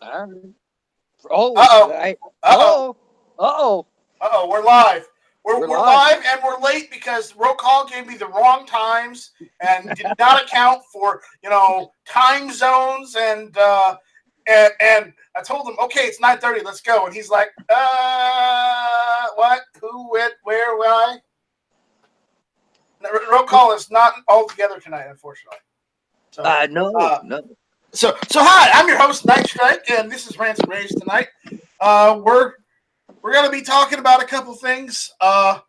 All right. Oh, Uh-oh. Uh-oh. oh. Uh-oh, we're live. We're We're live. live and we're late because roll call gave me the wrong times and did not account for, time zones and I told him, okay, it's 9:30, let's go. And he's like, what? Who, what, where, why? Roll call is not all together tonight, unfortunately. So, No. So hi, I'm your host, Night Strike, and this is Rants Raves tonight. We're gonna be talking about a couple things. I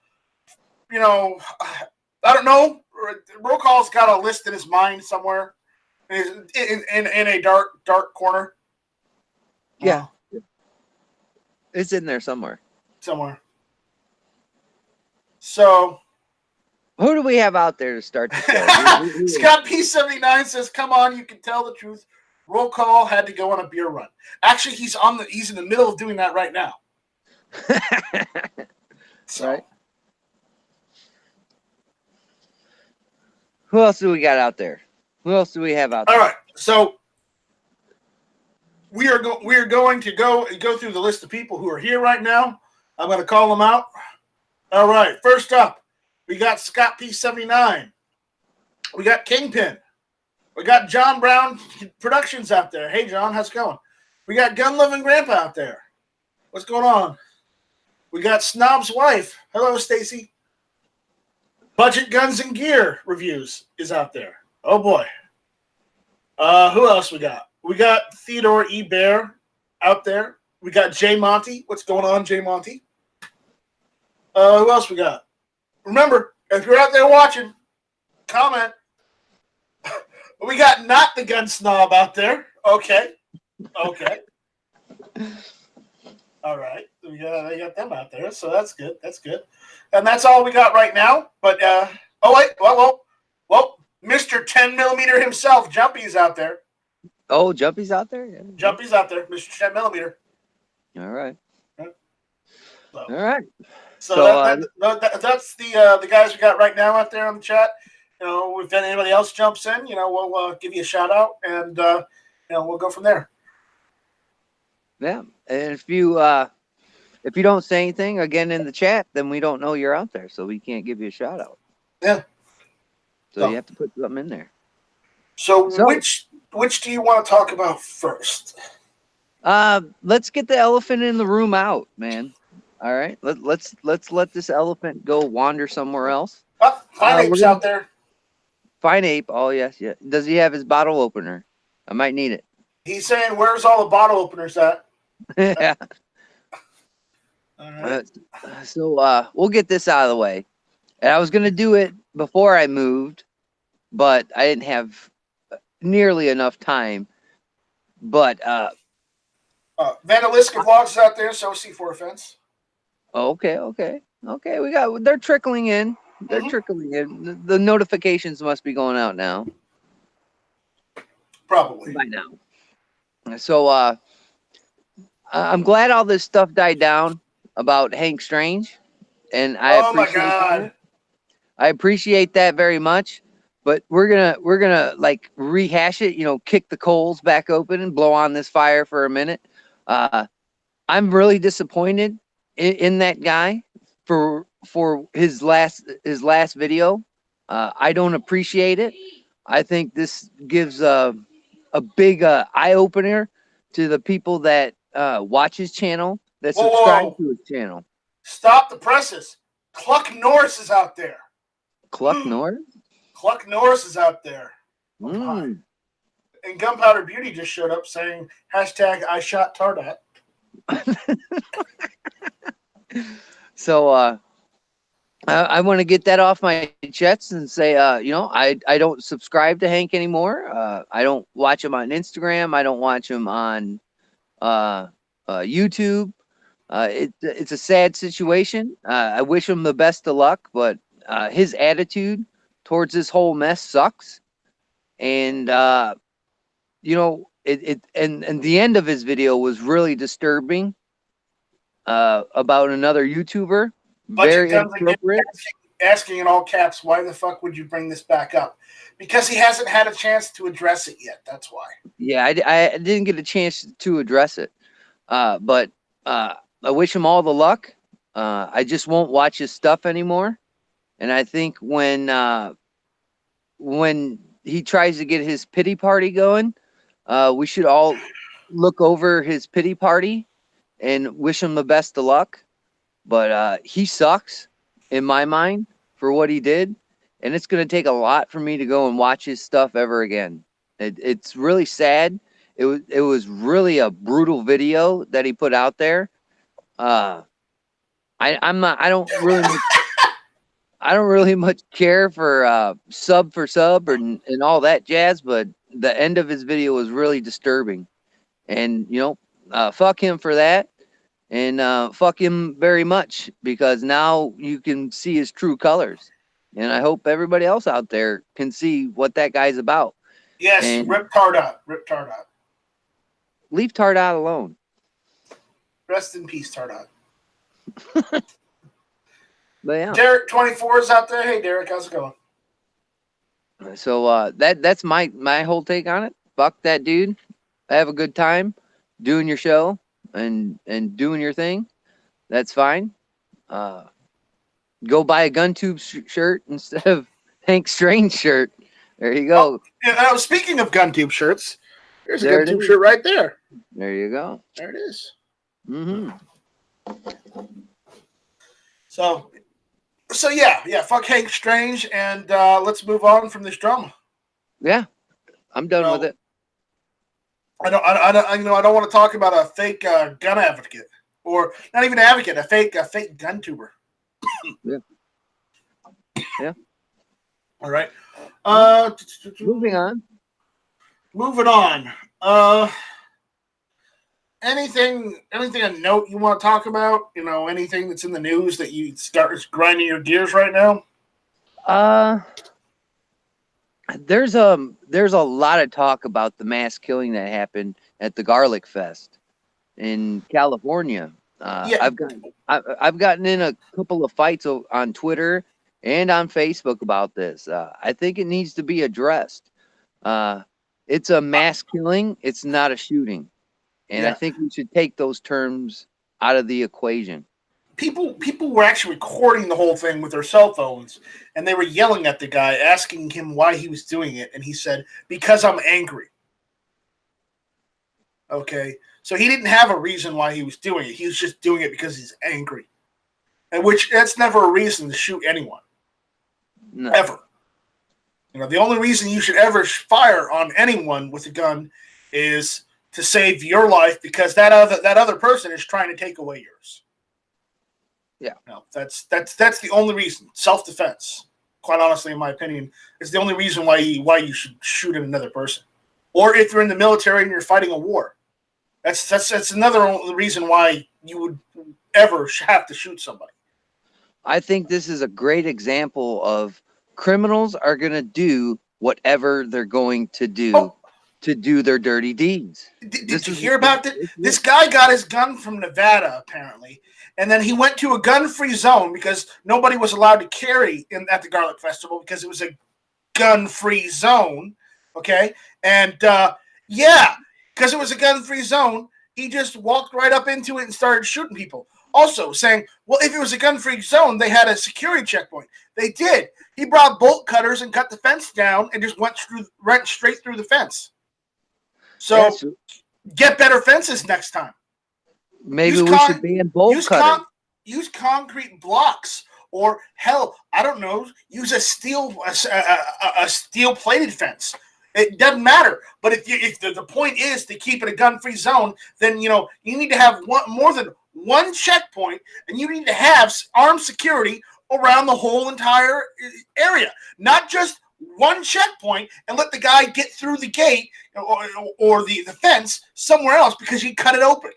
don't know. Roll call's got a list in his mind somewhere, in a dark corner. Yeah, it's in there somewhere. So, who do we have out there to start the show? Scott P79 says, "Come on, you can tell the truth. Roll call had to go on a beer run. Actually, he's in the middle of doing that right now." So. Right. Who else do we got out there? Who else do we have out there? All right, so we are going to go through the list of people who are here right now. I'm going to call them out. All right, first up, we got Scott P79. We got Kingpin. We got John Brown Productions out there. Hey, John, how's it going? We got Gun Loving Grandpa out there. What's going on? We got Snob's Wife. Hello, Stacy. Budget Guns and Gear Reviews is out there. Oh, boy. Who else we got? We got Theodore E. Bear out there. We got Jay Monty. What's going on, Jay Monty? Who else we got? Remember, if you're out there watching, comment. We got Not the Gun Snob out there. Okay. All right. They got them out there, so that's good. And that's all we got right now. But, well, Mr. 10mm himself, Jumpy's out there. Oh, Jumpy's out there? Yeah. Jumpy's out there, Mr. 10mm. All right. So, all right. So that's the guys we got right now out there on the chat. If anybody else jumps in, we'll give you a shout out, and we'll go from there. Yeah, and if you don't say anything again in the chat, then we don't know you're out there, so we can't give you a shout out. Yeah. So you have to put something in there. So which do you want to talk about first? Let's get the elephant in the room out, man. All right, let's let this elephant go wander somewhere else. Fine Ape's out there. Fine Ape. Oh yes, yeah. Does he have his bottle opener? I might need it. He's saying, "Where's all the bottle openers at?" Yeah. All right. So we'll get this out of the way. And I was gonna do it before I moved, but I didn't have nearly enough time. But Vandaliska Vlogs is out there, so C4 Fence. Okay. They're trickling in. Trickling in. The notifications must be going out now. Probably by now. So I'm glad all this stuff died down about Hank Strange, and I appreciate that very much. But we're gonna like rehash it, kick the coals back open and blow on this fire for a minute. I'm really disappointed in that guy for his last video. I don't appreciate it. I think this gives a big eye opener to the people that watch his channel, that subscribe to his channel. Stop the presses. Cluck Norris is out there. Cluck Norris? Cluck Norris is out there. And Gunpowder Beauty just showed up saying hashtag I shot Tardat. So I want to get that off my chest and say, I don't subscribe to Hank anymore. I don't watch him on Instagram. I don't watch him on YouTube. It's a sad situation. I wish him the best of luck, but his attitude towards this whole mess sucks. And and the end of his video was really disturbing about another YouTuber. Very inappropriate. asking in all caps, why the fuck would you bring this back up? Because he hasn't had a chance to address it yet. That's why. Yeah, I didn't get a chance to address it. But I wish him all the luck. I just won't watch his stuff anymore. And I think when he tries to get his pity party going, we should all look over his pity party and wish him the best of luck. But he sucks in my mind for what he did. And it's going to take a lot for me to go and watch his stuff ever again. It's really sad. It was really a brutal video that he put out there. I don't really much care for sub and all that jazz, but the end of his video was really disturbing. And fuck him for that. And fuck him very much, because now you can see his true colors. And I hope everybody else out there can see what that guy's about. Yes, and rip Tardot. Rip Tardot. Leave Tardot alone. Rest in peace, Tardot. But yeah. Derek 24 is out there. Hey, Derek, how's it going? So that's my whole take on it. Fuck that dude. Have a good time doing your show and doing your thing. That's fine. Go buy a GunTube shirt instead of Hank Strange shirt. There you go. Oh, speaking of GunTube shirts, there's a GunTube shirt right there. There you go. There it is. Mm-hmm. So yeah. Fuck Hank Strange, and let's move on from this drama. Yeah, I'm done with it. I don't want to talk about a fake gun advocate, or not even an advocate, a fake gun tuber. Yeah. Yeah. All right. Moving on. Moving on. Anything of note you want to talk about? Anything that's in the news that you start grinding your gears right now? There's a lot of talk about the mass killing that happened at the Garlic Fest in California. Yeah. I've gotten in a couple of fights on Twitter and on Facebook about this. I think it needs to be addressed. It's a mass killing. It's not a shooting. And I think we should take those terms out of the equation. People were actually recording the whole thing with their cell phones, and they were yelling at the guy, asking him why he was doing it. And he said, "Because I'm angry." Okay. So he didn't have a reason why he was doing it. He was just doing it because he's angry. And that's never a reason to shoot anyone. No. Ever. The only reason you should ever fire on anyone with a gun is to save your life, because that other person is trying to take away yours. Yeah. No, that's the only reason. Self-defense, quite honestly, in my opinion, is the only reason why you should shoot at another person. Or if you're in the military and you're fighting a war. That's another reason why you would ever have to shoot somebody. I think this is a great example of criminals are going to do whatever they're going to do to do their dirty deeds. Did you hear about that? This guy got his gun from Nevada, apparently, and then he went to a gun-free zone because nobody was allowed to carry at the Garlic Festival because it was a gun-free zone, okay? And, because it was a gun-free zone, he just walked right up into it and started shooting people. Also saying, well, if it was a gun-free zone, they had a security checkpoint. They did. He brought bolt cutters and cut the fence down and just went straight through the fence. So get better fences next time. Maybe we should ban bolt cutters. Use concrete blocks, or hell, I don't know, use a steel-plated fence. It doesn't matter. But if the point is to keep it a gun-free zone, then you need to have more than one checkpoint, and you need to have armed security around the whole entire area, not just one checkpoint and let the guy get through the gate or the fence somewhere else because he cut it open.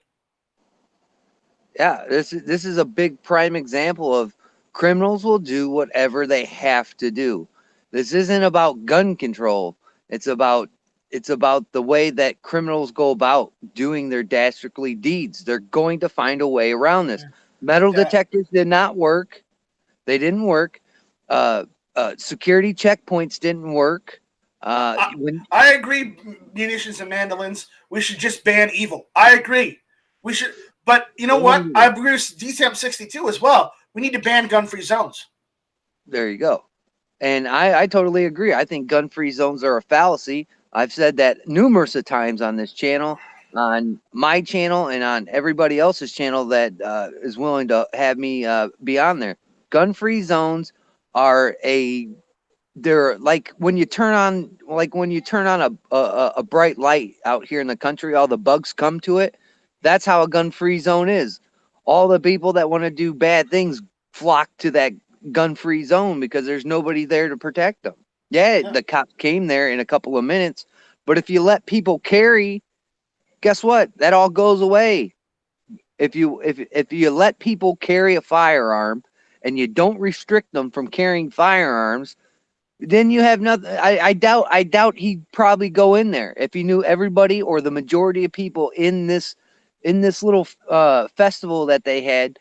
Yeah, this is a big prime example of criminals will do whatever they have to do. This isn't about gun control. It's about the way that criminals go about doing their dastardly deeds. They're going to find a way around this. Metal detectors did not work. They didn't work. Security checkpoints didn't work. When I agree. Munitions and mandolins. We should just ban evil. I agree. We should. But you know what? I agree with DSAM 62 as well. We need to ban gun-free zones. There you go. And I totally agree. I think gun-free zones are a fallacy. I've said that numerous of times on this channel, on my channel, and on everybody else's channel that is willing to have me be on there. Gun-free zones are they're like when you turn on a bright light out here in the country, all the bugs come to it. That's how a gun-free zone is. All the people that want to do bad things flock to that gun-free zone because there's nobody there to protect them. Yeah, the cops came there in a couple of minutes, but if you let people carry, guess what? That all goes away. If you let people carry a firearm and you don't restrict them from carrying firearms, then you have nothing. I doubt he'd probably go in there if he knew everybody or the majority of people in this little festival that they had.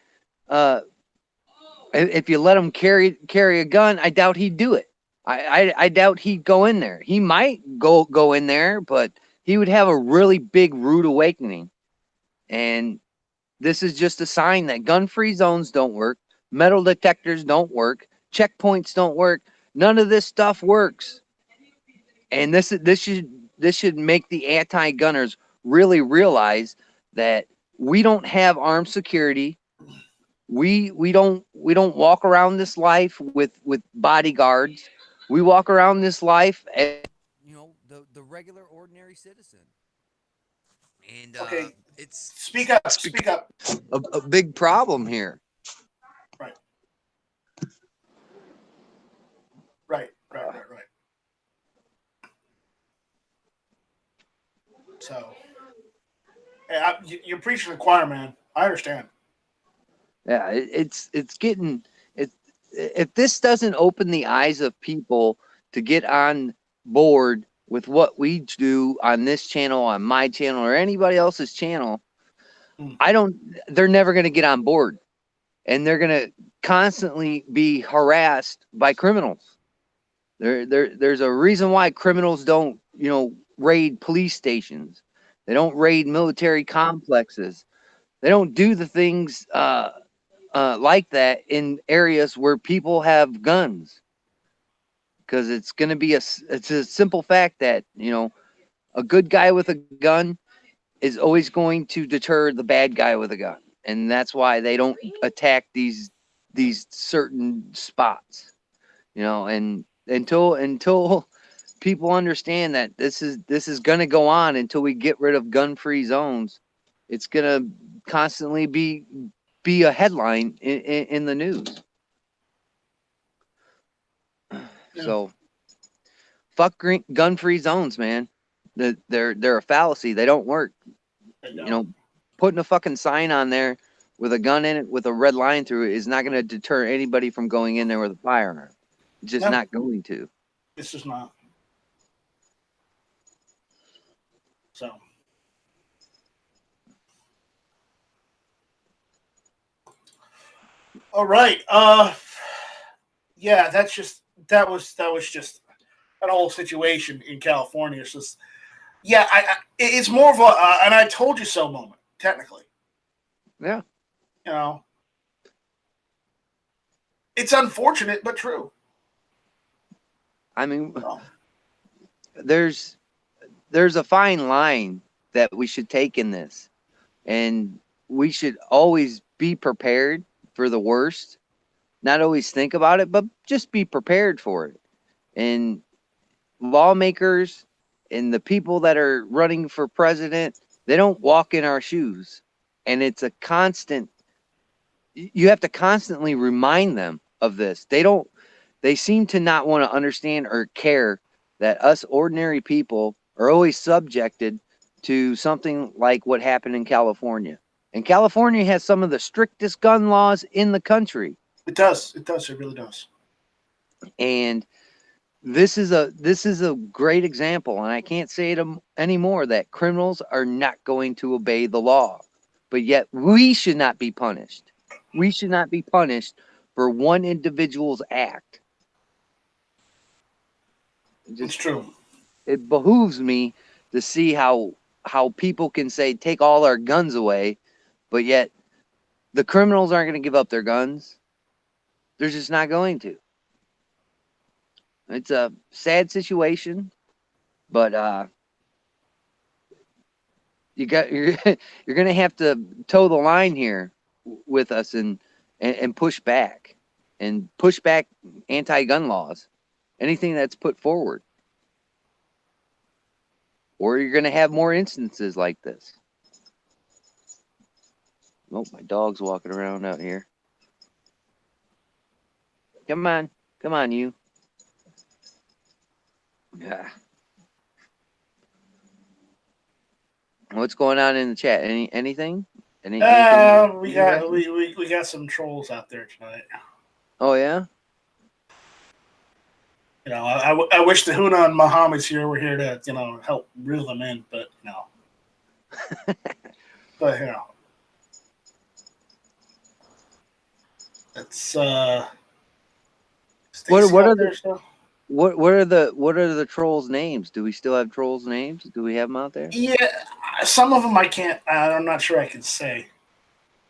If you let him carry a gun, I doubt he'd do it. I doubt he'd go in there. He might go in there, but he would have a really big rude awakening. And this is just a sign that gun-free zones don't work, metal detectors don't work, checkpoints don't work. None of this stuff works. And this should make the anti-gunners really realize that we don't have armed security. We don't walk around this life with bodyguards. We walk around this life as the regular ordinary citizen. And Okay, it's speak up. Speak up. A big problem here. Right. So, you're preaching to the choir, man. I understand. Yeah, it's getting it. If this doesn't open the eyes of people to get on board with what we do on this channel, on my channel, or anybody else's channel, they're never going to get on board, and they're going to constantly be harassed by criminals. There's a reason why criminals don't, raid police stations. They don't raid military complexes. They don't do the things like that in areas where people have guns, because it's going to be it's a simple fact that a good guy with a gun is always going to deter the bad guy with a gun, and that's why they don't attack these certain spots, and until people understand that this is going to go on until we get rid of gun-free zones. It's going to constantly be a headline in the news. So fuck gun-free zones, man. They're a fallacy. They don't work. Putting a fucking sign on there with a gun in it with a red line through it is not going to deter anybody from going in there with a firearm. It's just not going to. It's just not. So. All right. Yeah, that was just an whole situation in California. It's just, it's more of a and I told you so moment, technically. Yeah. It's unfortunate but true. I mean, there's a fine line that we should take in this, and we should always be prepared for the worst. Not always think about it, but just be prepared for it. And lawmakers and the people that are running for president, they don't walk in our shoes. And it's a constant, you have to constantly remind them of this. They seem to not want to understand or care that us ordinary people are always subjected to something like what happened in California. And California has some of the strictest gun laws in the country. It does. It does. It really does. And this is a great example, and I can't say it anymore, that criminals are not going to obey the law. But yet we should not be punished. We should not be punished for one individual's act. It's true. It behooves me to see how people can say take all our guns away, but yet the criminals aren't going to give up their guns. They're just not going to. It's a sad situation, but you're going to have to toe the line here with us and push back anti-gun laws, anything that's put forward, or you're going to have more instances like this. Oh, my dog's walking around out here. Come on, you. Yeah. What's going on in the chat? Anything? We got some trolls out there tonight. Oh yeah. You know, I wish the Huna and Muhammad's here were here to help reel them in, but no. But it's what are the trolls' names? Do we still have trolls' names? Do we have them out there? Yeah, some of them I can't. I'm not sure I can say.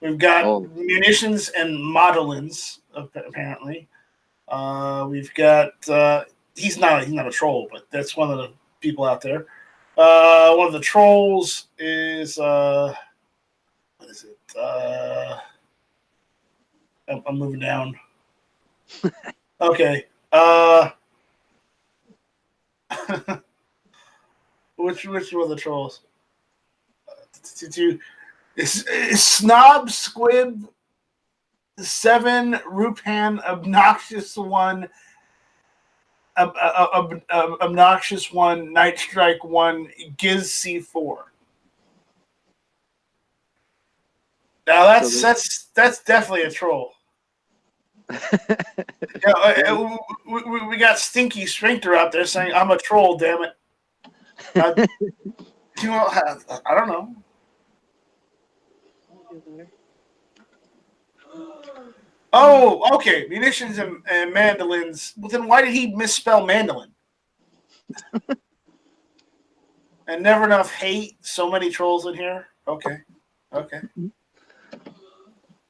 We've got munitions and modelins apparently. We've got he's not a troll, but that's one of the people out there. One of the trolls is what is it? I'm moving down. Okay. Which one of the trolls? Is Snob Squib 7 Rupan Obnoxious 1 Obnoxious 1 Night Strike 1 Giz C4. Now that's definitely a troll. We got Stinky Sphincter out there saying I'm a troll, damn it. I don't know. Oh, okay. Munitions and mandolins. Well, then why did he misspell mandolin? And never enough hate. So many trolls in here. Okay.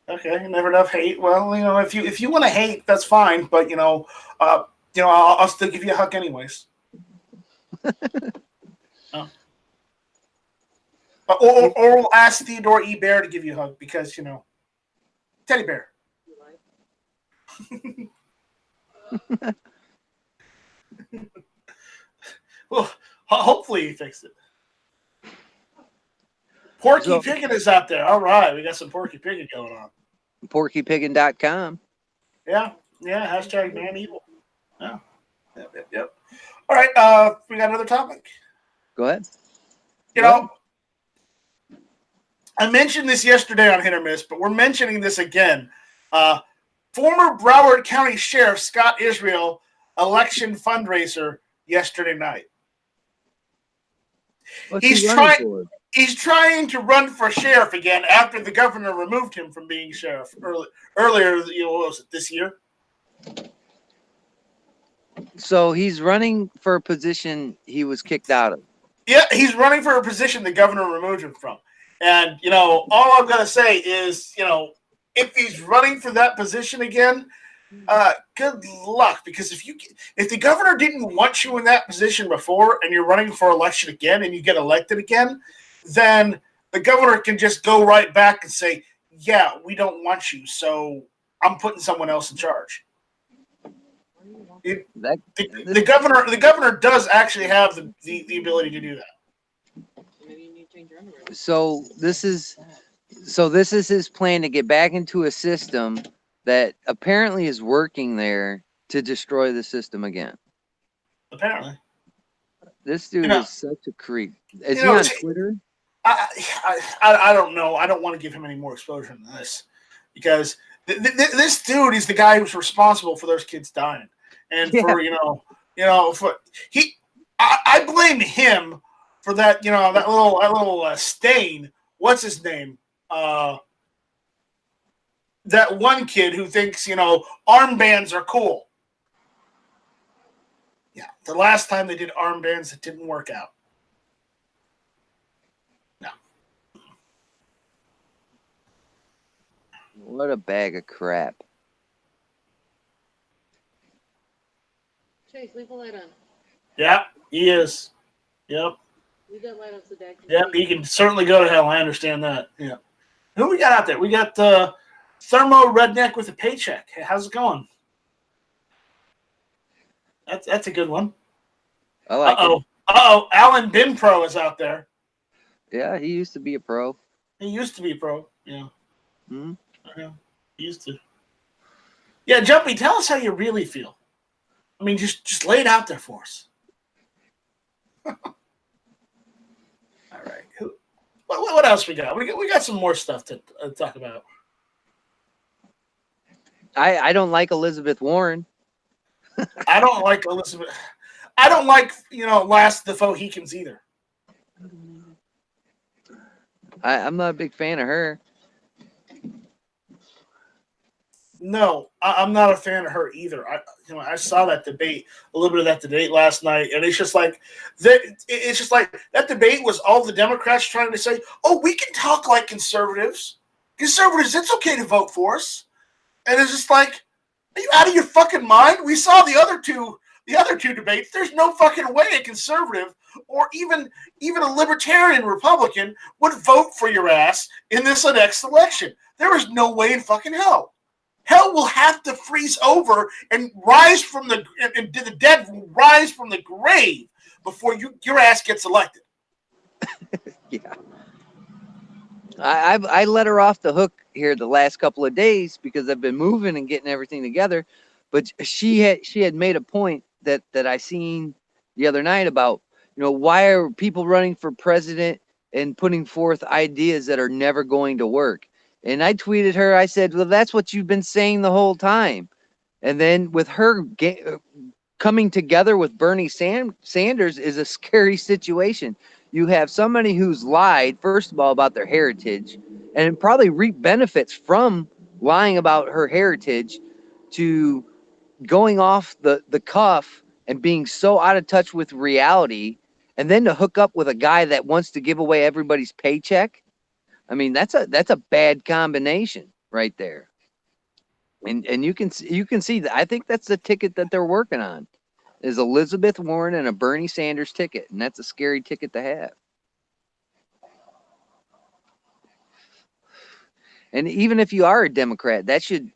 Never enough hate. Well, if you want to hate, that's fine. But I'll still give you a hug anyways. Or we'll ask Theodore E. Bear to give you a hug because teddy bear. Well, hopefully he fixed it. Porky Piggin is out there. All right, we got some Porky Piggin going on. PorkyPiggin.com. Yeah. Hashtag man evil. Yeah. Yep. All right. We got another topic. Go ahead. I mentioned this yesterday on Hit or Miss, but we're mentioning this again. Former Broward County Sheriff Scott Israel election fundraiser yesterday night. He's trying to run for sheriff again after the governor removed him from being sheriff earlier. What was it, this year? So he's running for a position he was kicked out of. Yeah, he's running for a position the governor removed him from. And, all I'm going to say is, if he's running for that position again, good luck. Because if the governor didn't want you in that position before and you're running for election again and you get elected again, then the governor can just go right back and say, yeah, we don't want you, so I'm putting someone else in charge. The governor does actually have the ability to do that. So this is his plan to get back into a system that apparently is working there to destroy the system again. Apparently. This dude is such a creep. Is he on Twitter? I don't know. I don't want to give him any more exposure than this because this dude is the guy who's responsible for those kids dying. And I blame him for that, that little stain. What's his name? That one kid who thinks, armbands are cool. Yeah, The last time they did armbands, it didn't work out. No. What a bag of crap. Chase, leave the light on. Yeah, he is. Yep. Leave that light on so Dad can Yep, he can certainly go to hell. I understand that. Yeah. Who we got out there? We got Thermo Redneck with a paycheck. Hey, how's it going? That's a good one. I like it. Alan Binpro is out there. Yeah, he used to be a pro. He used to be a pro. Yeah. Mm-hmm. Yeah, he used to. Yeah, Jumpy, tell us how you really feel. I mean, just lay it out there for us. All right. What else we got? We got some more stuff to talk about. I don't like Elizabeth Warren. I don't like Elizabeth. I don't like, Last the Fohicans either. I'm not a big fan of her. No, I'm not a fan of her either. I saw that debate, a little bit of that debate last night, and it's just like that debate was all the Democrats trying to say, "Oh, we can talk like conservatives. Conservatives, it's okay to vote for us." And it's just like, are you out of your fucking mind? We saw the other two debates. There's no fucking way a conservative or even a libertarian Republican would vote for your ass in this next election. There is no way in fucking hell. Hell will have to freeze over and rise from the dead will rise from the grave before your ass gets elected. Yeah. I let her off the hook here the last couple of days because I've been moving and getting everything together. But she had made a point that I seen the other night about, why are people running for president and putting forth ideas that are never going to work? And I tweeted her, I said, well, that's what you've been saying the whole time. And then with her coming together with Bernie Sanders is a scary situation. You have somebody who's lied, first of all, about their heritage and probably reap benefits from lying about her heritage to going off the cuff and being so out of touch with reality, and then to hook up with a guy that wants to give away everybody's paycheck. I mean, that's a bad combination right there. And you can see that. I think that's the ticket that they're working on is Elizabeth Warren and a Bernie Sanders ticket, and that's a scary ticket to have. And even if you are a Democrat, that should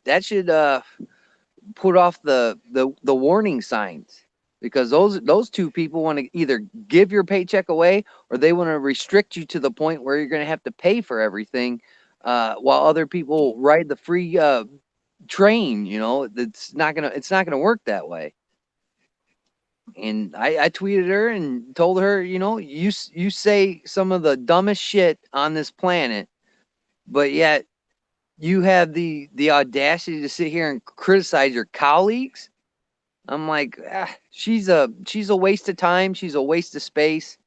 put off the warning signs, because those two people want to either give your paycheck away or they want to restrict you to the point where you're going to have to pay for everything, while other people ride the free train. It's not gonna work that way. And I tweeted her and told her, you say some of the dumbest shit on this planet, but yet you have the audacity to sit here and criticize your colleagues. I'm like, she's a waste of time. She's a waste of space.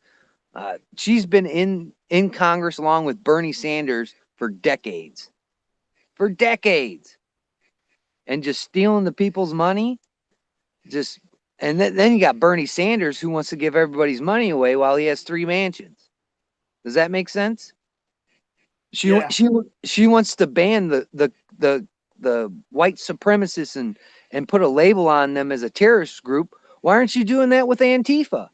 She's been in Congress along with Bernie Sanders for decades, and just stealing the people's money. And then you got Bernie Sanders, who wants to give everybody's money away while he has 3 mansions. Does that make sense? She wants to ban the white supremacists and put a label on them as a terrorist group. Why aren't you doing that with Antifa?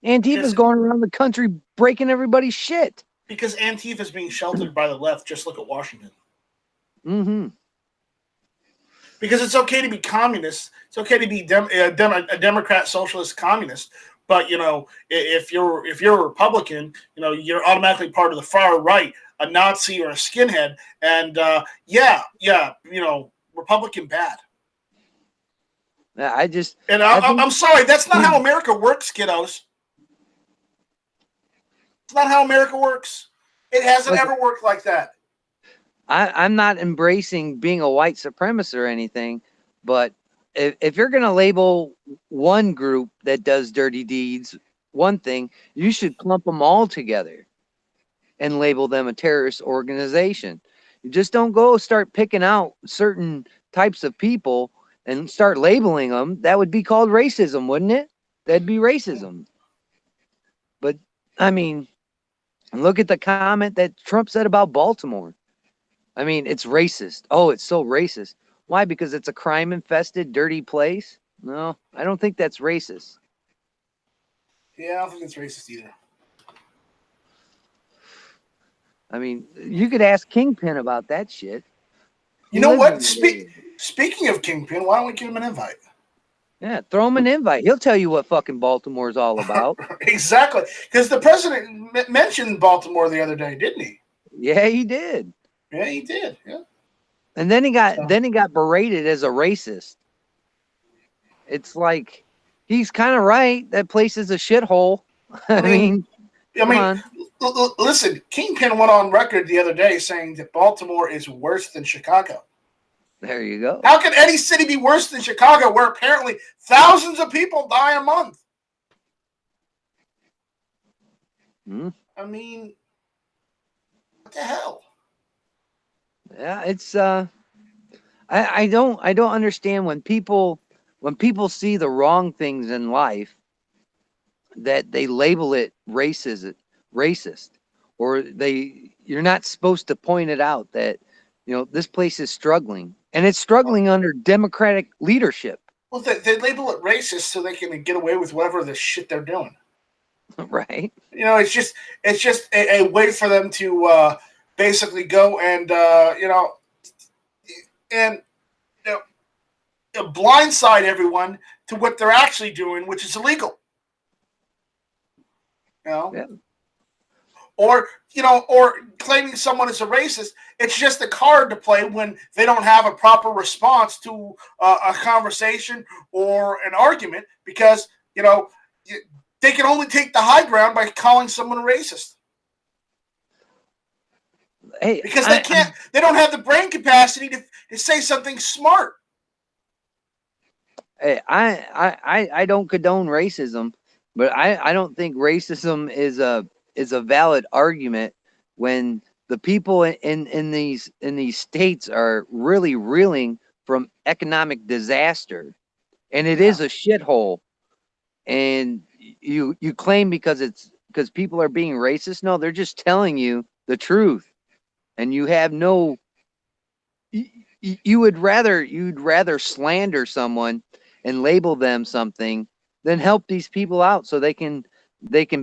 Antifa's going around the country breaking everybody's shit. Because Antifa's being sheltered by the left. Just look at Washington. Mm-hmm. Because it's okay to be communist. It's okay to be a Democrat, socialist, communist. But if you're a Republican, you're automatically part of the far right, a Nazi or a skinhead, and Republican bad. I'm sorry, that's not how America works, kiddos. It's not how America works. It hasn't ever worked like that. I'm not embracing being a white supremacist or anything, but if you're going to label one group that does dirty deeds one thing, you should clump them all together and label them a terrorist organization. You just don't go start picking out certain types of people and start labeling them. That would be called racism, wouldn't it? That'd be racism. But I mean, look at the comment that Trump said about Baltimore. I mean, it's racist. Oh, it's so racist. Why? Because it's a crime-infested, dirty place? No, I don't think that's racist. Yeah, I don't think it's racist either. I mean, you could ask Kingpin about that shit. You know what? Speaking of Kingpin, why don't we give him an invite? Yeah, throw him an invite. He'll tell you what fucking Baltimore's all about. Exactly. Because the president mentioned Baltimore the other day, didn't he? Yeah, he did. Yeah, he did. Yeah. And then he got berated as a racist. It's like he's kind of right. That place is a shithole. I mean, listen, Kingpin went on record the other day saying that Baltimore is worse than Chicago. There you go. How can any city be worse than Chicago, where apparently thousands of people die a month? I mean, what the hell? Yeah, it's I don't understand when people see the wrong things in life that they label it racist, or you're not supposed to point it out that this place is struggling, and it's struggling under Democratic leadership. Well, they label it racist so they can get away with whatever the shit they're doing. Right. It's just a way for them to basically go and blindside everyone to what they're actually doing, which is illegal. Yeah. Or claiming someone is a racist. It's just a card to play when they don't have a proper response to a conversation or an argument, because they can only take the high ground by calling someone a racist. Hey, because they don't have the brain capacity to say something smart. Hey, I don't condone racism, but I don't think racism is a valid argument when the people in these states are really reeling from economic disaster, and it is a shithole, and you claim because people are being racist. No, they're just telling you the truth, and you have no. You'd rather slander someone and label them something than help these people out so they can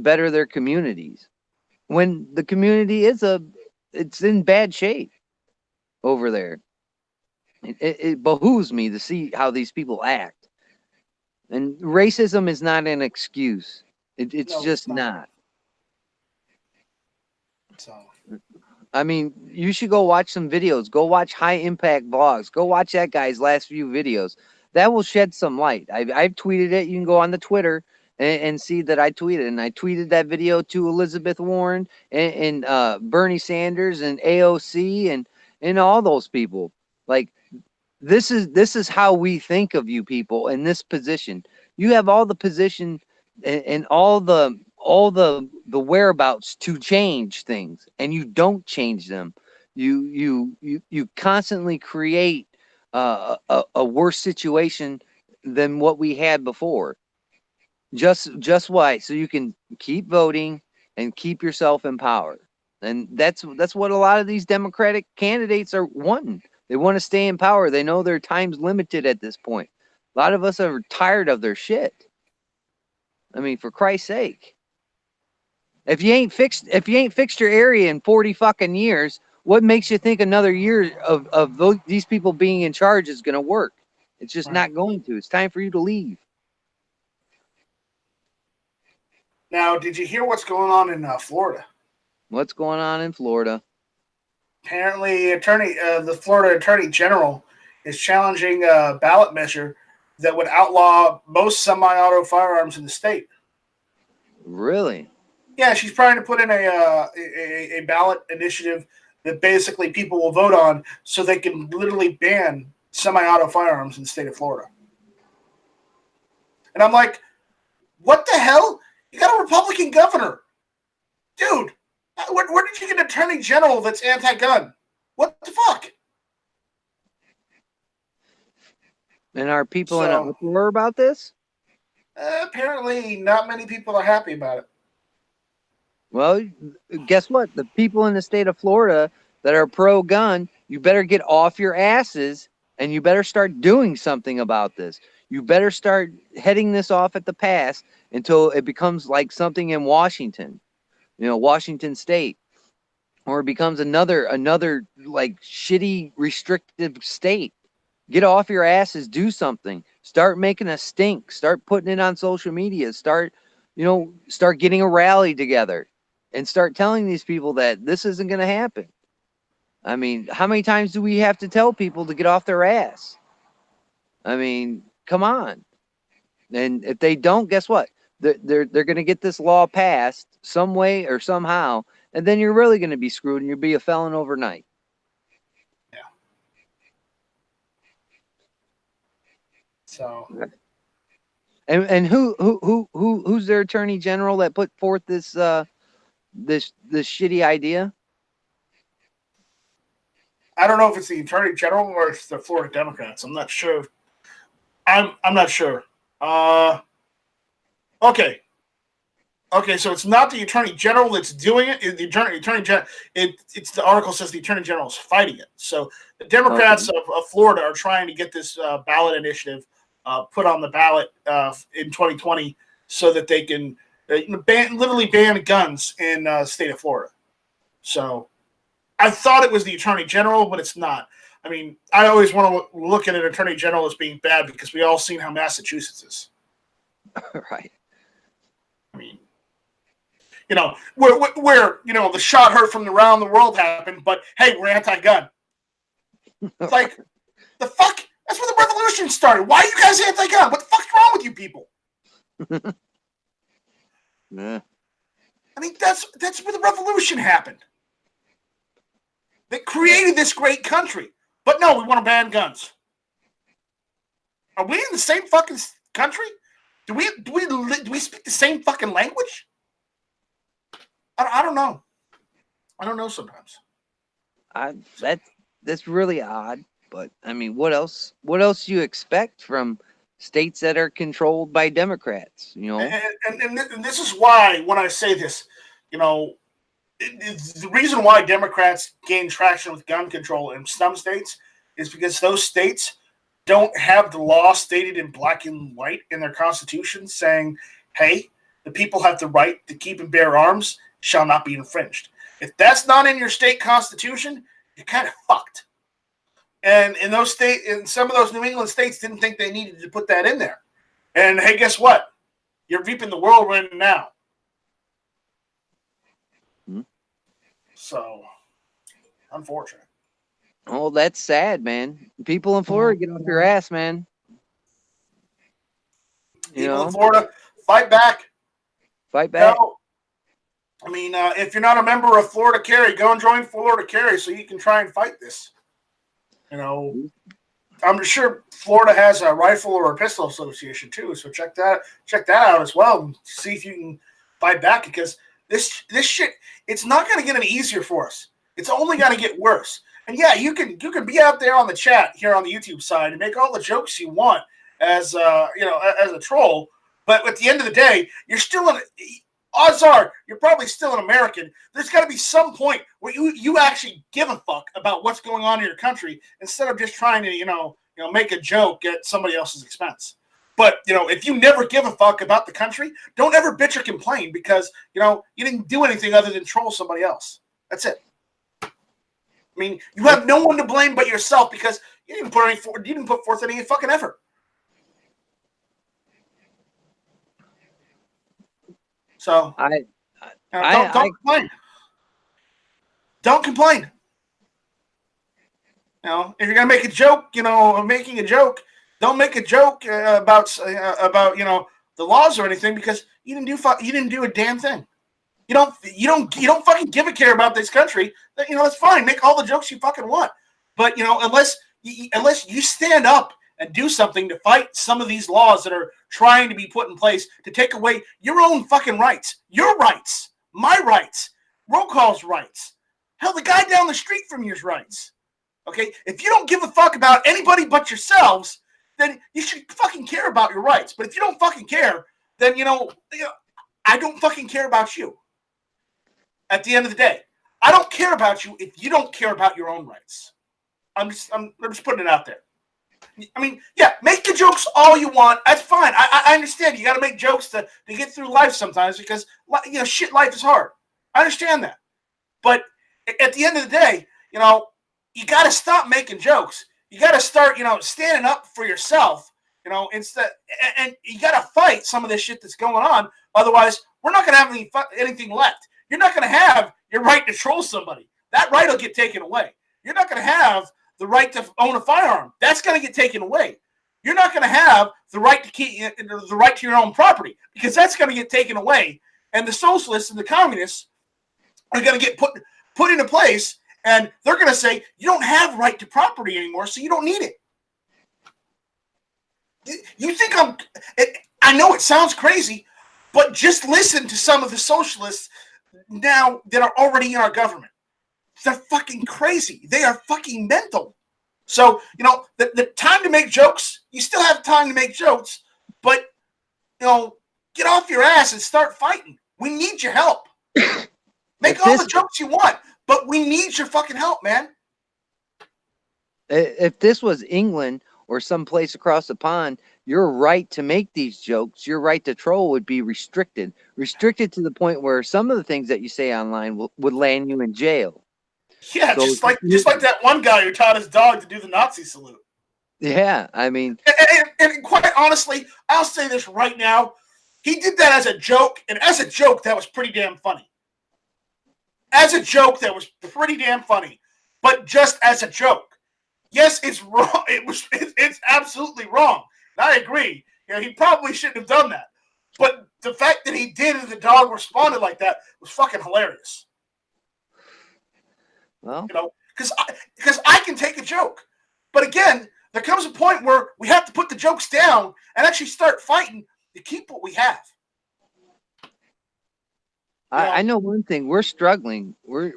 better their communities, when the community it's in bad shape over there. It behooves me to see how these people act, and racism is not an excuse. It's just not. So I mean, you should go watch some videos. Go watch High Impact Vlogs. Go watch that guy's last few videos. That will shed some light. I've tweeted it. You can go on the Twitter and see that I tweeted. And I tweeted that video to Elizabeth Warren and Bernie Sanders and AOC and all those people. Like, this is how we think of you people in this position. You have all the position and all the whereabouts to change things, and you don't change them. You constantly create a worse situation than what we had before. Just why? So you can keep voting and keep yourself in power. And that's what a lot of these Democratic candidates are wanting. They want to stay in power. They know their time's limited at this point. A lot of us are tired of their shit. I mean, for Christ's sake. If you ain't fixed your area in 40 fucking years, what makes you think another year of these people being in charge is going to work? It's just not going to. It's time for you to leave. Now, did you hear what's going on in Florida? What's going on in Florida? Apparently, the Florida Attorney General is challenging a ballot measure that would outlaw most semi-auto firearms in the state. Really? Yeah, she's trying to put in a ballot initiative that basically people will vote on so they can literally ban semi-auto firearms in the state of Florida. And I'm like, what the hell? You got a Republican governor. Dude, where did you get an attorney general that's anti-gun? What the fuck? And are people in an uproar about this? Apparently, not many people are happy about it. Well, guess what? The people in the state of Florida that are pro-gun, you better get off your asses and you better start doing something about this. You better start heading this off at the pass until it becomes like something in Washington, Washington State, or it becomes another like shitty restrictive state. Get off your asses, do something. Start making a stink. Start putting it on social media. Start getting a rally together and start telling these people that this isn't going to happen. I mean, how many times do we have to tell people to get off their ass? I mean, come on. And if they don't, guess what? They're going to get this law passed some way or somehow, and then you're really going to be screwed and you'll be a felon overnight. Yeah. So. And who's their attorney general that put forth this this shitty idea? I don't know if it's the attorney general or it's the Florida Democrats. I'm not sure. I'm not sure. Okay. So it's not the attorney general that's doing it. The attorney general. It's the article says the attorney general is fighting it. So the Democrats of Florida are trying to get this ballot initiative put on the ballot in 2020 so that they can literally ban guns in the state of Florida. So I thought it was the attorney general, but it's not. I mean, I always want to look at an attorney general as being bad because we all seen how Massachusetts is. Right. I mean, where the shot heard from around the world happened, but hey, we're anti-gun. It's like, the fuck? That's where the revolution started. Why are you guys anti-gun? What the fuck's wrong with you people? Yeah. I mean, that's where the revolution happened. They created this great country. But no, we want to ban guns. Are we in the same fucking country? Do we speak the same fucking language? I don't know. I don't know sometimes. That's really odd. But I mean, what else do you expect from states that are controlled by Democrats? And this is why when I say this, the reason why Democrats gain traction with gun control in some states is because those states don't have the law stated in black and white in their constitution saying, hey, the people have the right to keep and bear arms shall not be infringed. If that's not in your state constitution, you're kind of fucked. And in some of those New England states didn't think they needed to put that in there. And hey, guess what? You're reaping the whirlwind now. Hmm. So, unfortunate. Oh, that's sad, man. People in Florida, get off your ass, man. People in Florida, fight back. Fight back. I mean, if you're not a member of Florida Carry, go and join Florida Carry so you can try and fight this. I'm sure Florida has a rifle or a pistol association too, so check that out as well and see if you can fight back because this shit, it's not going to get any easier for us. It's only going to get worse. And yeah, you can be out there on the chat here on the YouTube side and make all the jokes you want as as a troll, but at the end of the day, you're still odds are you're probably still an American. There's got to be some point where you actually give a fuck about what's going on in your country instead of just trying to make a joke at somebody else's expense. But if you never give a fuck about the country, don't ever bitch or complain because you didn't do anything other than troll somebody else. That's it. I mean, you have no one to blame but yourself because you didn't put forth any fucking effort. So don't complain. Don't complain. If you're gonna make a joke, making a joke, don't make a joke about the laws or anything because you didn't do a damn thing. You don't fucking give a care about this country. That's fine. Make all the jokes you fucking want, but unless you stand up and do something to fight some of these laws that are trying to be put in place to take away your own fucking rights, your rights, my rights, roll call's rights, hell, the guy down the street from yours rights. Okay, if you don't give a fuck about anybody but yourselves, then you should fucking care about your rights. But if you don't fucking care, then I don't fucking care about you. At the end of the day, I don't care about you if you don't care about your own rights. I'm just putting it out there. I mean, yeah, make the jokes all you want. That's fine. I understand. You got to make jokes to get through life sometimes because shit, life is hard. I understand that. But at the end of the day, you got to stop making jokes. You got to start, standing up for yourself. Instead, and you got to fight some of this shit that's going on. Otherwise, we're not going to have anything left. You're not going to have your right to troll somebody. That right will get taken away. You're not going to have the right to own a firearm. That's going to get taken away. You're not going to have the right to keep the right to your own property because that's going to get taken away. And the socialists and the communists are going to get put into place, and they're going to say you don't have right to property anymore, so you don't need it. You think I know it sounds crazy, but just listen to some of the socialists now that are already in our government. They're fucking crazy. They are fucking mental. So, the time to make jokes, you still have time to make jokes, but, get off your ass and start fighting. We need your help. Make all the jokes you want, but we need your fucking help, man. If this was England or someplace across the pond, your right to make these jokes, your right to troll would be restricted to the point where some of the things that you say online would land you in jail. Yeah, so, just like that one guy who taught his dog to do the Nazi salute. Yeah, I mean, and quite honestly, I'll say this right now: he did that as a joke, and as a joke, that was pretty damn funny. As a joke, that was pretty damn funny, but just as a joke. Yes, it's wrong. It's absolutely wrong. And I agree. He probably shouldn't have done that. But the fact that he did and the dog responded like that was fucking hilarious. Well, because I can take a joke, but again, there comes a point where we have to put the jokes down and actually start fighting to keep what we have. I know one thing: we're struggling. We're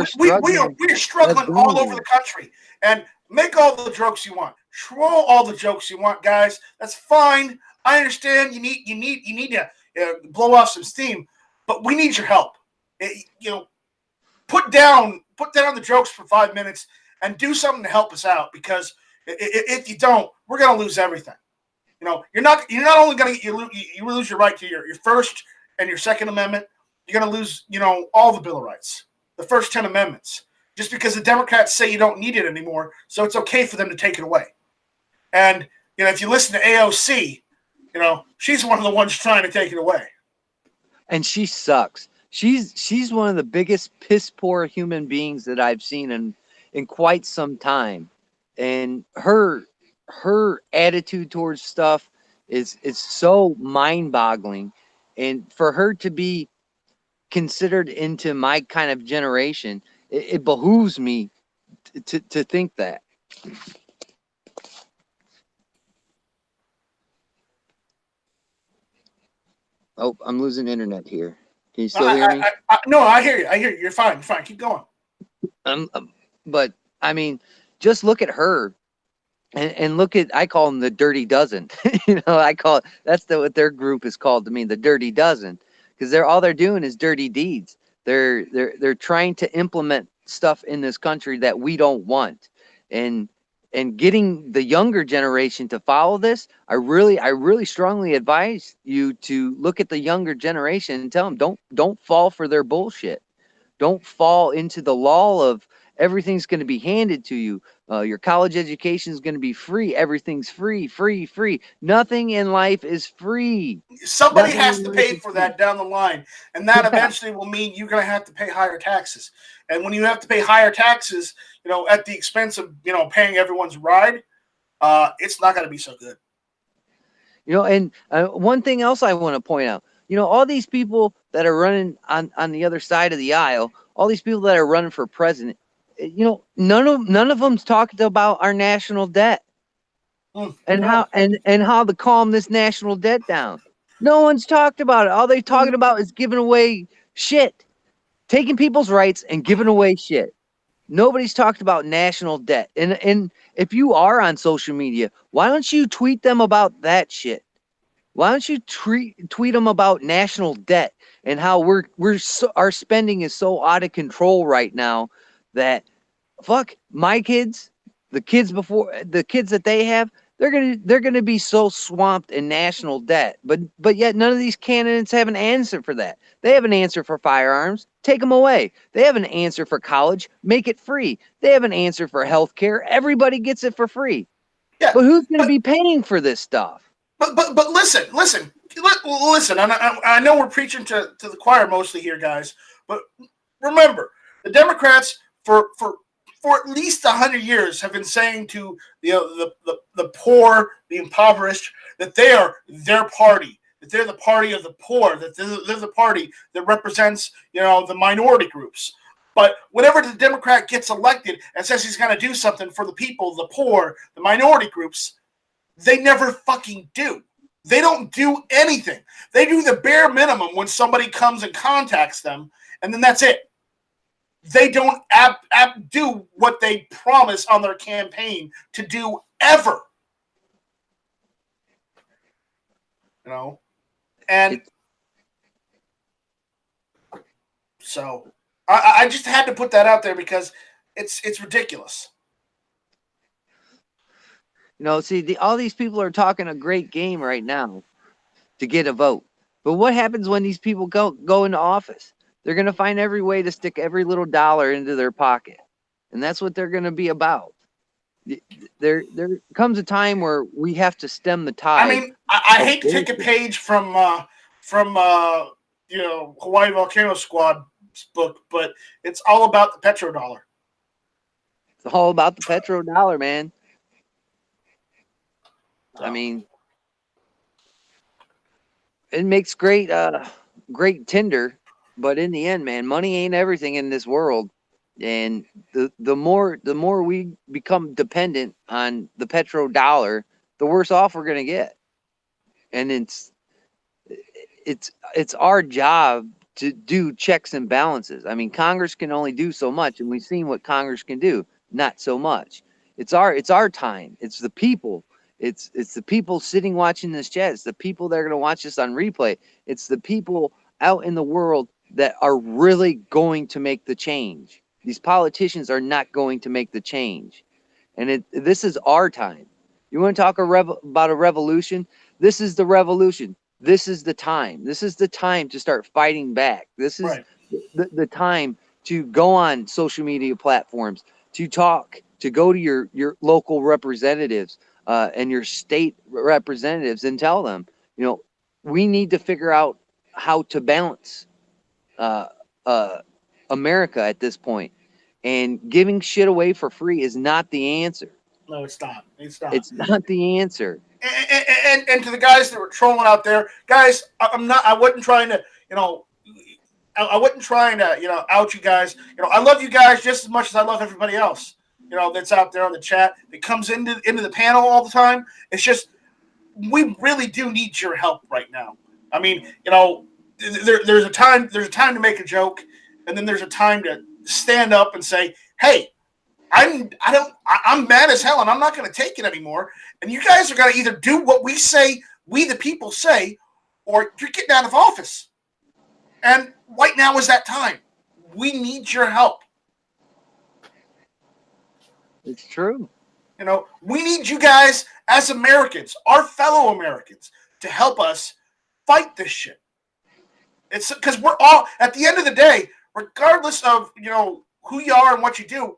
struggling. We are struggling all over the country. And make all the jokes you want, troll all the jokes you want, guys. That's fine. I understand. You need to blow off some steam, but we need your help. Put down the jokes for 5 minutes and do something to help us out, because if you don't, we're going to lose everything. You're not only going to you lose your right to your First and your Second Amendment. You're going to lose, all the Bill of Rights, the first 10 amendments, just because the Democrats say you don't need it anymore. So it's okay for them to take it away. And, if you listen to AOC, she's one of the ones trying to take it away. And she sucks. She's one of the biggest piss poor human beings that I've seen in quite some time. And her attitude towards stuff is so mind boggling. And for her to be considered into my kind of generation, it behooves me to think that. Oh, I'm losing internet here. Can you still hear me? No, I hear you. You're fine. You're fine. Keep going. But I mean, just look at her, and look at, I call them the Dirty Dozen. I call it, that's what their group is called to me, the Dirty Dozen, because all they're doing is dirty deeds. They're trying to implement stuff in this country that we don't want, and getting the younger generation to follow this. I really strongly advise you to look at the younger generation and tell them, don't fall for their bullshit. Don't fall into the lull of everything's going to be handed to you. Your college education is going to be free. Everything's free. Nothing in life is free. Somebody has to pay for that down the line. And that eventually will mean you're going to have to pay higher taxes. And when you have to pay higher taxes, at the expense of, paying everyone's ride, it's not going to be so good. And one thing else I want to point out, all these people that are running on the other side of the aisle, all these people that are running for president, none of them's talking about our national debt and how to calm this national debt down. No one's talked about it. All they're talking about is giving away shit, taking people's rights and giving away shit. Nobody's talked about national debt. And if you are on social media, why don't you tweet them about that shit? Why don't you tweet them about national debt and how our spending is so out of control right now that fuck my kids, the kids that they have, they're gonna be so swamped in national debt. But yet none of these candidates have an answer for that. They have an answer for firearms, take them away. They have an answer for college, make it free. They have an answer for health care, everybody gets it for free. Yeah, but who's gonna be paying for this stuff? But listen. I know we're preaching to the choir mostly here, guys. But remember, the Democrats for at least 100 years have been saying to the poor, the impoverished, that they are their party, that they're the party of the poor, that they're the party that represents the minority groups. But whenever the Democrat gets elected and says he's going to do something for the people, the poor, the minority groups, they never fucking do. They don't do anything. They do the bare minimum when somebody comes and contacts them, and then that's it. They don't do what they promise on their campaign to do ever. And so I just had to put that out there because it's ridiculous. See, all these people are talking a great game right now to get a vote. But what happens when these people go into office? They're going to find every way to stick every little dollar into their pocket. And that's what they're going to be about. There comes a time where we have to stem the tide. I mean, I hate to take a page from Hawaii Volcano Squad's book, but it's all about the petrodollar. It's all about the petrodollar, man. I mean, it makes great tinder, but in the end, man, money ain't everything in this world. And the more we become dependent on the petrodollar, the worse off we're gonna get. And it's our job to do checks and balances. I mean, Congress can only do so much, and we've seen what Congress can do. Not so much. It's our time. It's the people. It's the people sitting watching this chat. It's the people that are going to watch this on replay. It's the people out in the world that are really going to make the change. These politicians are not going to make the change. And this is our time. You want to talk about a revolution? This is the revolution. This is the time. This is the time to start fighting back. This is right. the time to go on social media platforms, to talk, to go to your local representatives and your state representatives and tell them, we need to figure out how to balance America at this point. And giving shit away for free is not the answer. No, it's not. It's not the answer. And to the guys that were trolling out there, guys, I wasn't trying to, out you guys. I love you guys just as much as I love everybody else, that's out there on the chat that comes into the panel all the time. It's just, we really do need your help right now. I mean, there's a time to make a joke, and then there's a time to stand up and say, hey, I'm mad as hell, and I'm not going to take it anymore. And you guys are going to either do what we say, we the people say, or you're getting out of office. And right now is that time. We need your help. It's true. We need you guys as Americans, our fellow Americans, to help us fight this shit. It's because we're all, at the end of the day, regardless of, who you are and what you do,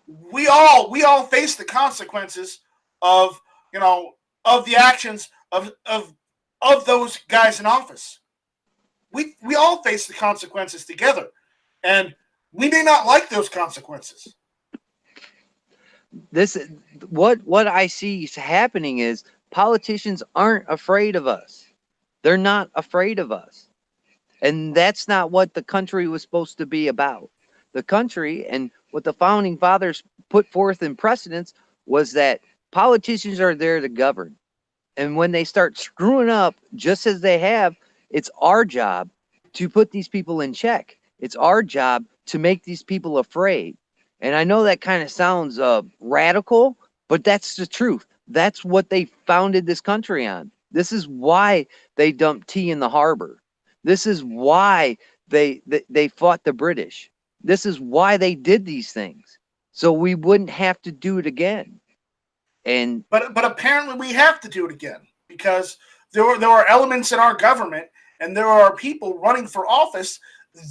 we all face the consequences of the actions of those guys in office. We all face the consequences together, and we may not like those consequences. What I see happening is politicians aren't afraid of us. They're not afraid of us. And that's not what the country was supposed to be about. The country and what the founding fathers put forth in precedence was that politicians are there to govern. And when they start screwing up, just as they have, it's our job to put these people in check. It's our job to make these people afraid. And I know that kind of sounds radical, but that's the truth. That's what they founded this country on. This is why they dumped tea in the harbor. This is why they fought the British. This is why they did these things. So we wouldn't have to do it again. And but apparently we have to do it again because there are elements in our government and there are people running for office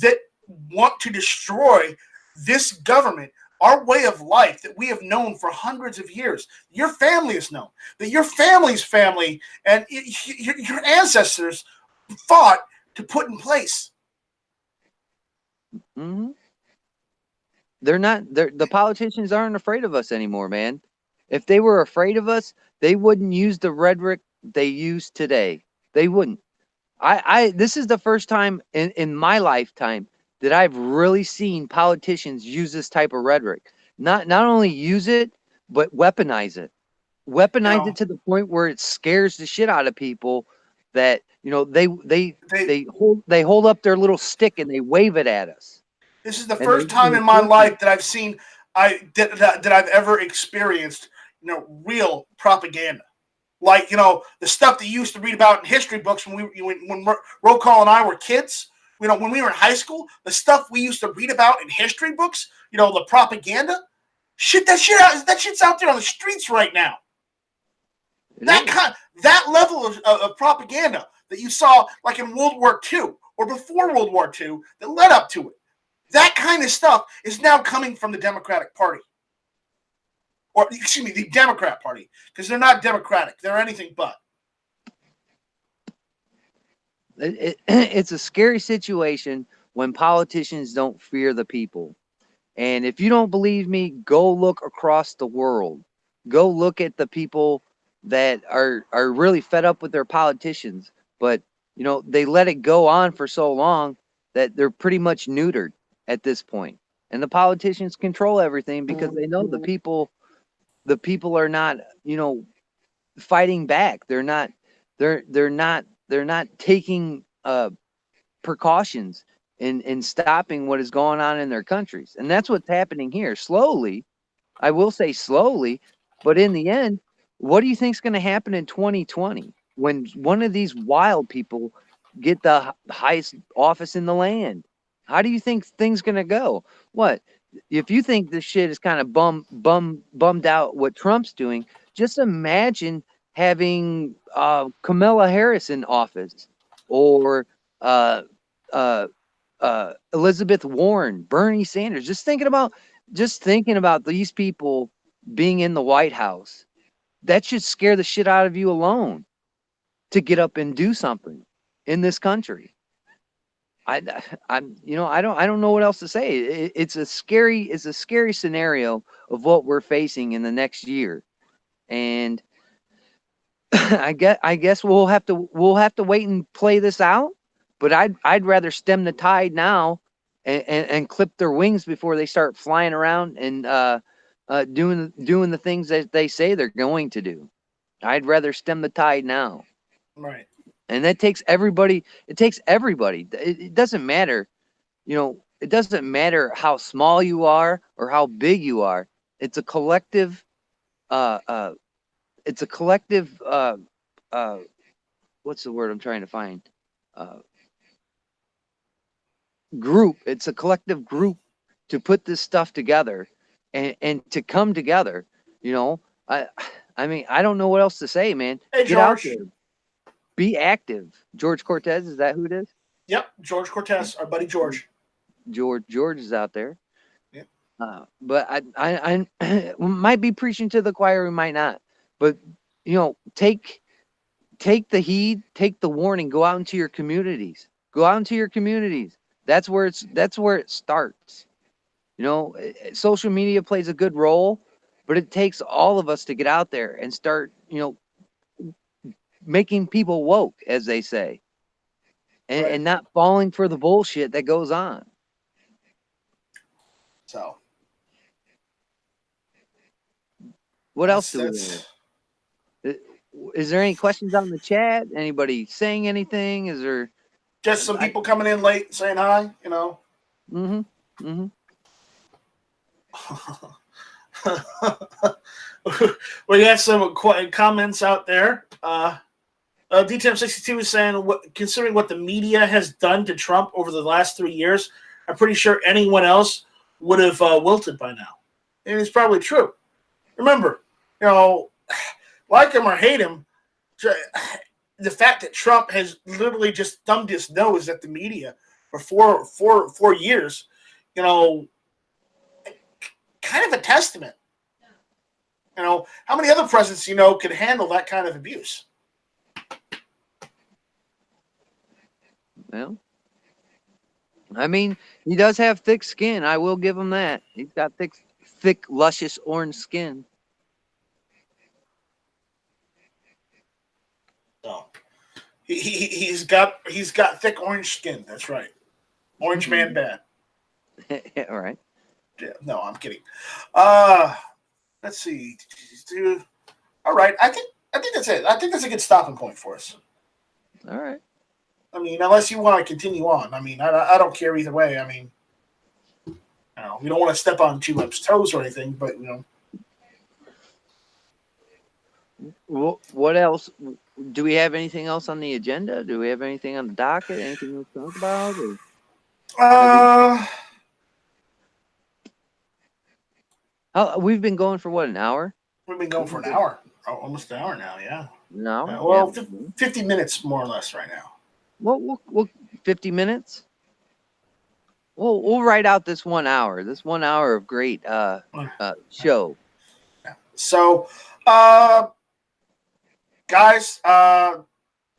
that want to destroy this government, our way of life that we have known for hundreds of years. Your family has known, that your family's family and your ancestors fought to put in place. mm-hmm. The politicians aren't afraid of us anymore, man. If they were afraid of us, they wouldn't use the rhetoric they use today. They wouldn't. This is the first time in my lifetime that I've really seen politicians use this type of rhetoric. Not only use it, but weaponize it. Weaponize it to the point where it scares the shit out of people that, they hold up their little stick and they wave it at us. This is the first time in my life that I've seen that I've ever experienced, real propaganda. Like, the stuff that you used to read about in history books when Roll Call and I were kids, when we were in high school, the stuff we used to read about in history books, the propaganda, that shit's out there on the streets right now. That level of propaganda that you saw like in World War II or before World War II that led up to it. That kind of stuff is now coming from the Democratic Party. Or, excuse me, the Democrat Party. Because they're not Democratic. They're anything but. It's a scary situation when politicians don't fear the people. And if you don't believe me, go look across the world. Go look at the people that are really fed up with their politicians. But, they let it go on for so long that they're pretty much neutered at this point. And the politicians control everything because they know the people are not, fighting back. They're not taking precautions in stopping what is going on in their countries. And that's what's happening here. Slowly, I will say slowly, but in the end, what do you think is going to happen in 2020 when one of these wild people get the highest office in the land? How do you think things going to go? What? If you think this shit is kind of bummed out what Trump's doing, just imagine having Kamala Harris in office, or Elizabeth Warren, Bernie Sanders. Just thinking about these people being in the White House, that should scare the shit out of you alone to get up and do something in this country. I don't know what else to say. It's a scary scenario of what we're facing in the next year, and I guess we'll have to wait and play this out. But I'd rather stem the tide now and clip their wings before they start flying around and doing the things that they say they're going to do. I'd rather stem the tide now. Right. And that takes everybody. It takes everybody. It doesn't matter, it doesn't matter how small you are or how big you are. It's a collective. It's a collective. What's the word I'm trying to find? Group. It's a collective group to put this stuff together and to come together. I mean, I don't know what else to say, man. Hey, Get out George. there. Be active. George Cortez, is that who it is? Yep, George Cortez, our buddy George. George is out there. Yep. But I might be preaching to the choir, we might not. But take the heed, take the warning. Go out into your communities. Go out into your communities. That's where it starts. Social media plays a good role, but it takes all of us to get out there and start, making people woke, as they say, and not falling for the bullshit that goes on. So, what else do we have? Is there any questions on the chat? Anybody saying anything? Is there just some people coming in late saying hi? We got some comments out there. DTM62 is saying, considering what the media has done to Trump over the last 3 years, I'm pretty sure anyone else would have wilted by now. And it's probably true. Remember, like him or hate him, the fact that Trump has literally just thumbed his nose at the media for 4 years, kind of a testament. How many other presidents, could handle that kind of abuse? Well, I mean, he does have thick skin. I will give him that. He's got thick, luscious orange skin. So he's got thick orange skin. That's right. Orange man bad. Yeah, all right. Yeah, no, I'm kidding. Let's see. All right. I think that's it. I think that's a good stopping point for us. All right. I mean, unless you want to continue on. I mean, I don't care either way. I mean, we don't want to step on G-Web's toes or anything, but, Well, what else? Do we have anything else on the agenda? Do we have anything on the docket? Anything else to talk about? We've been going for what, an hour? We've been going for an hour. Oh, almost an hour now, yeah. No. 50 minutes more or less right now. We'll 50 minutes. We'll write out this 1 hour. This 1 hour of great show. So, guys,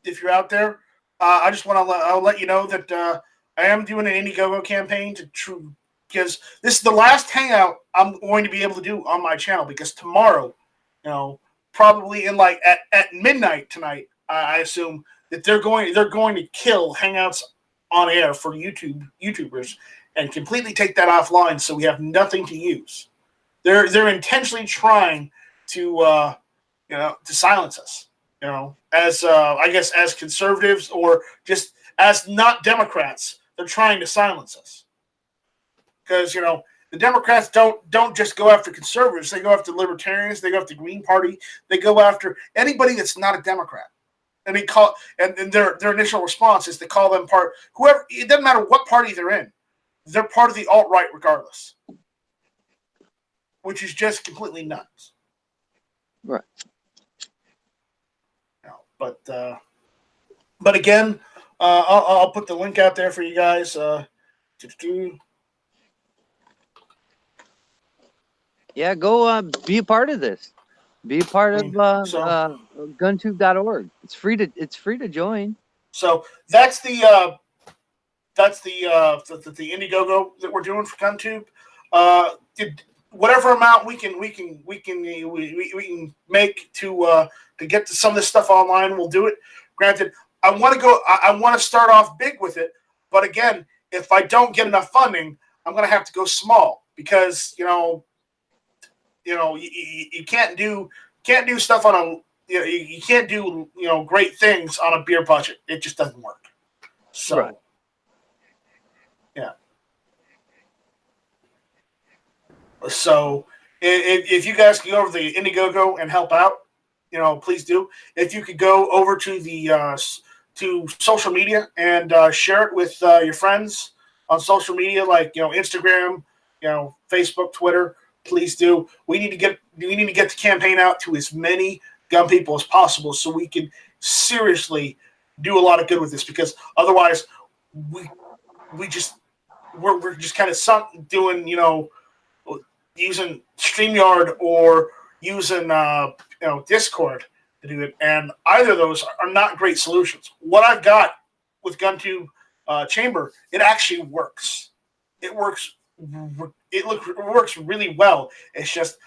if you're out there, I just want to I'll let you know that I am doing an Indiegogo campaign because this is the last hangout I'm going to be able to do on my channel, because tomorrow, probably in at midnight tonight, I assume that they're going to kill hangouts on air for YouTubers and completely take that offline, so we have nothing to use. They're intentionally trying to silence us. As I guess as conservatives or just as not Democrats, they're trying to silence us. Because the Democrats don't just go after conservatives; they go after libertarians, they go after the Green Party, they go after anybody that's not a Democrat. And and their initial response is to call them whoever. It doesn't matter what party they're in; they're part of the alt-right regardless, which is just completely nuts. Right. But again, I'll put the link out there for you guys. Yeah, go be a part of this. Be a part of GunTube.org. It's free to join. So that's the Indiegogo that we're doing for GunTube. Whatever amount we can make to get some of this stuff online, we'll do it. Granted, I want to start off big with it, but again, if I don't get enough funding, I'm going to have to go small, because you can't do stuff on a you can't do great things on a beer budget. It just doesn't work. So right. Yeah. So if you guys can go over to the Indiegogo and help out, please do. If you could go over to the to social media and share it with your friends on social media, like Instagram, Facebook, Twitter, please do. We need to get the campaign out to as many gun people as possible, so we can seriously do a lot of good with this. Because otherwise, we're just kind of sunk doing using StreamYard or using Discord to do it, and either of those are not great solutions. What I've got with GunTube Chamber, it actually works. It works. It works really well. It's just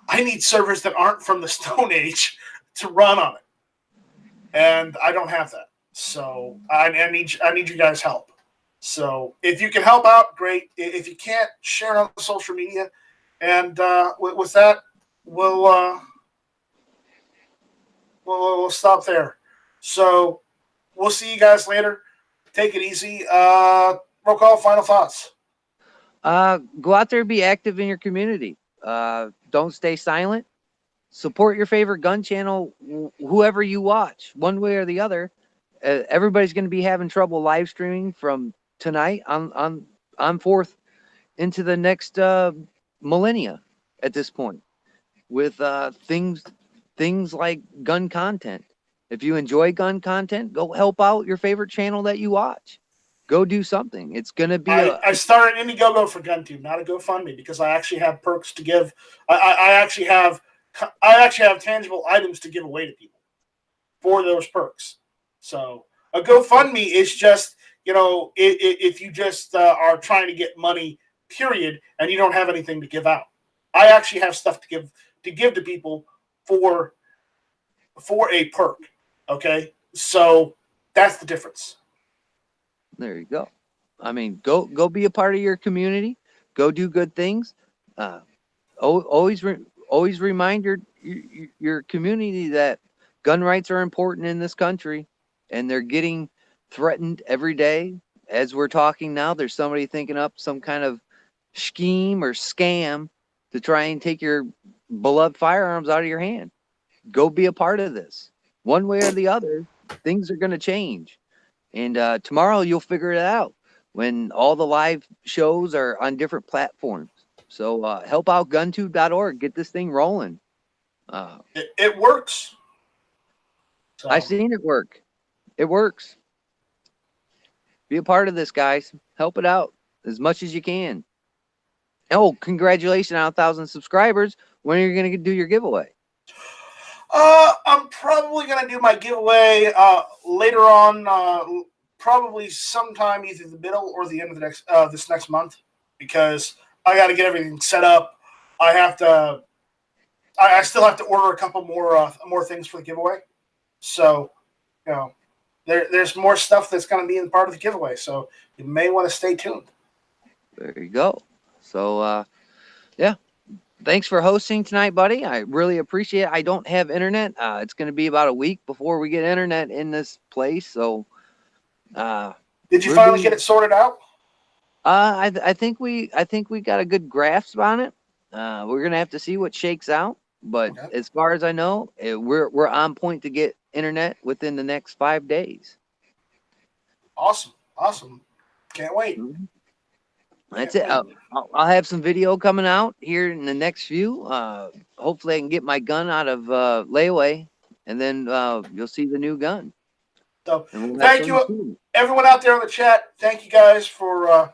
I need servers that aren't from the Stone Age to run on it, and I don't have that. So I need you guys' help. So if you can help out, great. If you can't, share it on social media. And with that, we'll stop there. So we'll see you guys later. Take it easy. Roll call. Final thoughts. Go out there and be active in your community. Don't stay silent. support your favorite gun channel, whoever you watch, one way or the other. Everybody's going to be having trouble live streaming from tonight on forth into the next millennia at this point with things like gun content. If you enjoy gun content, go help out your favorite channel that you watch. Go do something. It's gonna be I started Indiegogo for GunTube, not a GoFundMe, because I actually have perks to give. I actually have tangible items to give away to people for those perks. So a GoFundMe is just, if you just are trying to get money, period, and you don't have anything to give out. I actually have stuff to give to people for a perk. Okay, so that's the difference. There you go. I mean, go be a part of your community. Go do good things. Always remind your community that gun rights are important in this country, and they're getting threatened every day. As we're talking now, there's somebody thinking up some kind of scheme or scam to try and take your beloved firearms out of your hand. Go be a part of this. One way or the other, things are going to change. And tomorrow you'll figure it out when all the live shows are on different platforms. So help out GunTube.org. Get this thing rolling. It works. So. I've seen it work. It works. Be a part of this, guys. Help it out as much as you can. Oh, congratulations on 1,000 subscribers. When are you going to do your giveaway? I'm probably going to do my giveaway later on, probably sometime either the middle or the end of the this next month, because I got to get everything set up. I still have to order a couple more things for the giveaway. So, there's more stuff that's going to be in part of the giveaway. So you may want to stay tuned. There you go. So, yeah. Thanks for hosting tonight, buddy. I really appreciate it. I don't have internet. It's going to be about a week before we get internet in this place. So, did you finally get it sorted out? I think we got a good grasp on it. We're gonna have to see what shakes out. But as far as I know, we're on point to get internet within the next 5 days. Awesome! Can't wait. Mm-hmm. That's it. I'll have some video coming out here in the next few. Hopefully, I can get my gun out of layaway, and then you'll see the new gun. So, thank you, everyone out there in the chat. Thank you guys for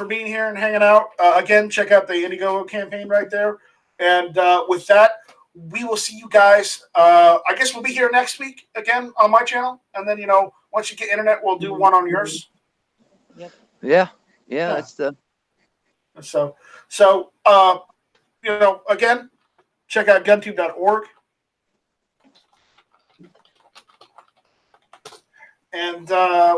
being here and hanging out. Again, check out the Indiegogo campaign right there. And with that, we will see you guys. I guess we'll be here next week again on my channel, and then once you get internet, we'll do one on yours. Yep. Yeah. That's the. So again, check out GunTube.org. And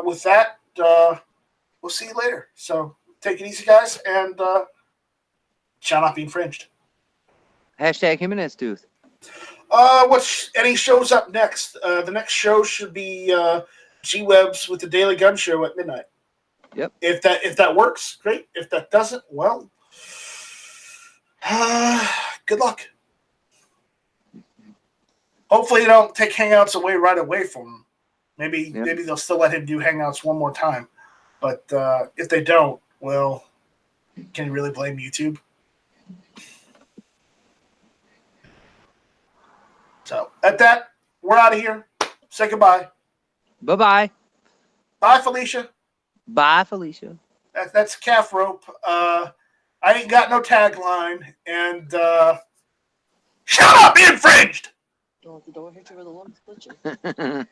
with that, we'll see you later. So take it easy, guys, and shall not be infringed. Hashtag Jimenez Tooth. Any shows up next? The next show should be G-Webs with the Daily Gun Show at midnight. Yep. If that works, great. If that doesn't, well, good luck. Hopefully, you don't take Hangouts right away from him. Maybe they'll still let him do Hangouts one more time. But if they don't, well, can you really blame YouTube? So at that, we're out of here. Say goodbye. Bye-bye. Bye, Felicia. Bye, Felicia. That's Calf Rope. I ain't got no tagline. And shut up, infringed! Don't let the door hit you where the lump split you.